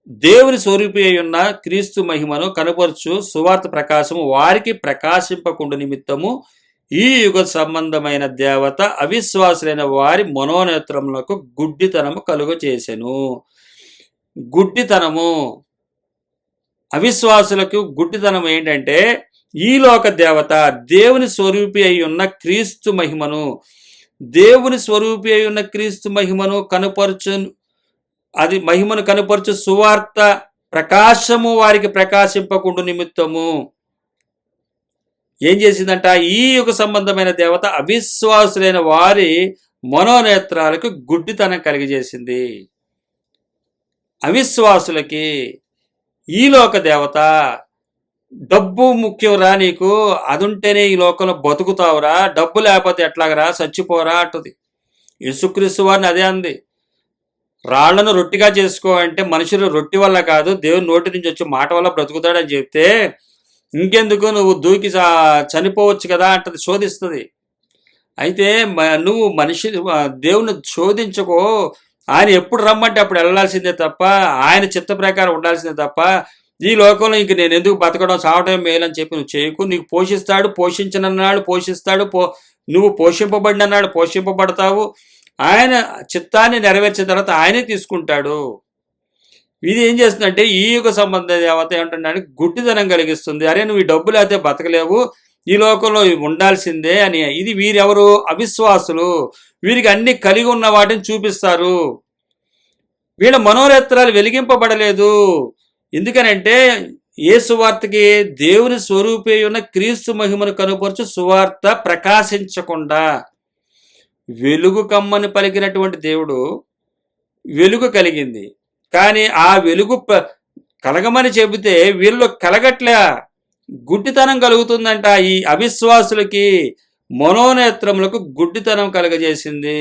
దేవుని స్వరూపి అయి ఉన్న క్రీస్తు మహిమను కనపరచు సువార్త ప్రకాశము వారికి ప్రకాశింపకుండు నిమిత్తము ఈ యుగ సంబంధమైన దేవత అవిశ్వాసులైన వారి మనోనేత్రములకు గుడ్డితనము కలుగ చేసెను. గుడ్డితనము, అవిశ్వాసులకు గుడ్డితనం ఏంటంటే ఈ లోక దేవత దేవుని స్వరూపి అయి ఉన్న క్రీస్తు మహిమను, దేవుని స్వరూపి అయి ఉన్న క్రీస్తు మహిమను కనుపరచు, అది మహిమను కనుపరచు సువార్త ప్రకాశము వారికి ప్రకాశింపకుండు నిమిత్తము ఏం చేసిందంట? ఈ యుగ సంబంధమైన దేవత అవిశ్వాసులైన వారి మనోనేత్రాలకు గుడ్డితనం కలిగజేసింది. అవిశ్వాసులకి ఈ లోక దేవత డబ్బు ముఖ్యంరా, నీకు అదుంటేనే ఈ లోకంలో బతుకుతావురా, డబ్బు లేకపోతే ఎట్లాగరా, చచ్చిపోరా అంటుంది. యేసుక్రీస్తు వారిని అదే అంది. రాళ్లను రొట్టిగా చేసుకో అంటే మనుషులు రొట్టి వల్ల కాదు, దేవుని నోటి నుంచి వచ్చే మాట వల్ల బ్రతుకుతాడని చెప్తే ఇంకెందుకు నువ్వు దూకి చనిపోవచ్చు కదా అంటది, శోధిస్తుంది. అయితే నువ్వు దేవుని శోధించుకో, ఆయన ఎప్పుడు రమ్మంటే అప్పుడు వెళ్ళాల్సిందే తప్ప, ఆయన చిత్త ప్రకారం ఉండాల్సిందే తప్ప ఈ లోకంలో ఇంక నేను ఎందుకు బతకడం, చావటం మేలని చెప్పి నువ్వు చేయకు. నీకు పోషిస్తాడు, పోషించనన్నాడు పోషిస్తాడు, నువ్వు పోషింపబడినన్నాడు పోషింపబడతావు. ఆయన చిత్తాన్ని నెరవేర్చిన తర్వాత ఆయనే తీసుకుంటాడు. ఇది ఏం చేస్తుందంటే ఈ యుగ సంబంధ దేవత ఏమంటున్నాడు, గుడ్డితనం కలిగిస్తుంది. అరే నువ్వు ఈ డబ్బు లేకపోతే బతకలేవు, ఈ లోకంలో ఉండాల్సిందే అని. ఇది వీరెవరు? అవిశ్వాసులు. వీరికి అన్ని కలిగి ఉన్న వాటిని చూపిస్తారు. వీళ్ళ మనోనేత్రాలు వెలిగింపబడలేదు. ఎందుకనంటే ఏ సువార్తకి? దేవుని స్వరూపి ఉన్న క్రీస్తు మహిమను కనుపరచు సువార్త ప్రకాశించకుండా. వెలుగు కమ్మని పలికినటువంటి దేవుడు వెలుగు కలిగింది, కానీ ఆ వెలుగు కలగమని చెబితే వీళ్ళు కలగట్లే, గుడ్డితనం కలుగుతుందంట. ఈ అవిశ్వాసులకి మనోనేత్రములకు గుడ్డితనం కలగజేసింది.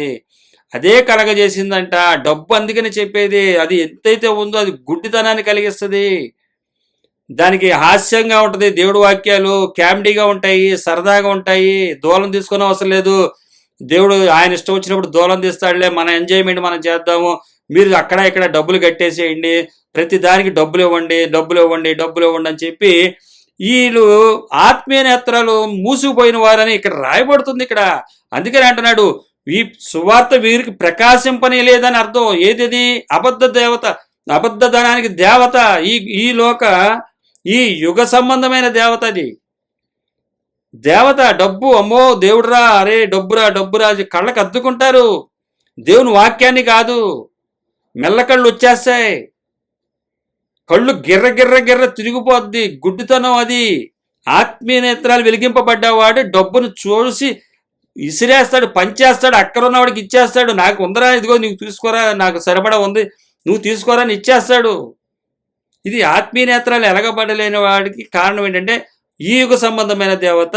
అదే కలగజేసిందంట డబ్బు. అందుకని చెప్పేది అది ఎంతైతే ఉందో అది గుడ్డితనాన్ని కలిగిస్తుంది. దానికి హాస్యంగా ఉంటుంది, దేవుడి వాక్యాలు కామెడీగా ఉంటాయి, సరదాగా ఉంటాయి. దూలం తీసుకునే అవసరం లేదు. దేవుడు ఆయన ఇష్టం వచ్చినప్పుడు దూలం తీస్తాడులే, మన ఎంజాయ్మెంట్ మనం చేద్దాము, మీరు అక్కడ ఇక్కడ డబ్బులు కట్టేసేయండి, ప్రతి దానికి డబ్బులు ఇవ్వండి డబ్బులు ఇవ్వండి డబ్బులు ఇవ్వండి అని చెప్పి వీళ్ళు ఆత్మీయ నేత్రాలు మూసుకుపోయిన వారని ఇక్కడ రాయబడుతుంది ఇక్కడ. అందుకని అంటున్నాడు ఈ సువార్త వీరికి ప్రకాశింపని లేదని అర్థం. ఏది? అబద్ధ దేవత, అబద్ధధనానికి దేవత ఈ లోక ఈ యుగ సంబంధమైన దేవత. అది దేవత డబ్బు. అమ్మో దేవుడురా, అరే డబ్బురా డబ్బురా కళ్ళకు అద్దుకుంటారు. దేవుని వాక్యాన్ని కాదు, మెల్లకళ్ళు వచ్చేస్తాయి, కళ్ళు గిర్ర గిర్ర గిర్ర తిరిగిపోద్ది. గుడ్డితనం అది. ఆత్మీయ నేత్రాలు వెలిగింపబడ్డవాడు డబ్బును చూసి ఇసిరేస్తాడు, పంచేస్తాడు, అక్కడ ఉన్నవాడికి ఇచ్చేస్తాడు. నాకు ఉందరా, ఇదిగో నీకు తీసుకోరా, నాకు సరిపడా ఉంది, నువ్వు తీసుకోరా అని ఇచ్చేస్తాడు. ఇది ఆత్మీయ నేత్రాలు ఎలగబడలేని వాడికి కారణం ఏంటంటే ఈ యుగ సంబంధమైన దేవత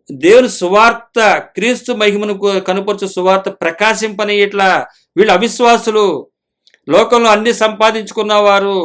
దేవుని సువార్త క్రీస్తు మహిమను కనుపరచు సువార్త ప్రకాశింపని ఇట్లా. వీళ్ళు అవిశ్వాసులు, లోకంలో అన్ని సంపాదించుకున్నవారు,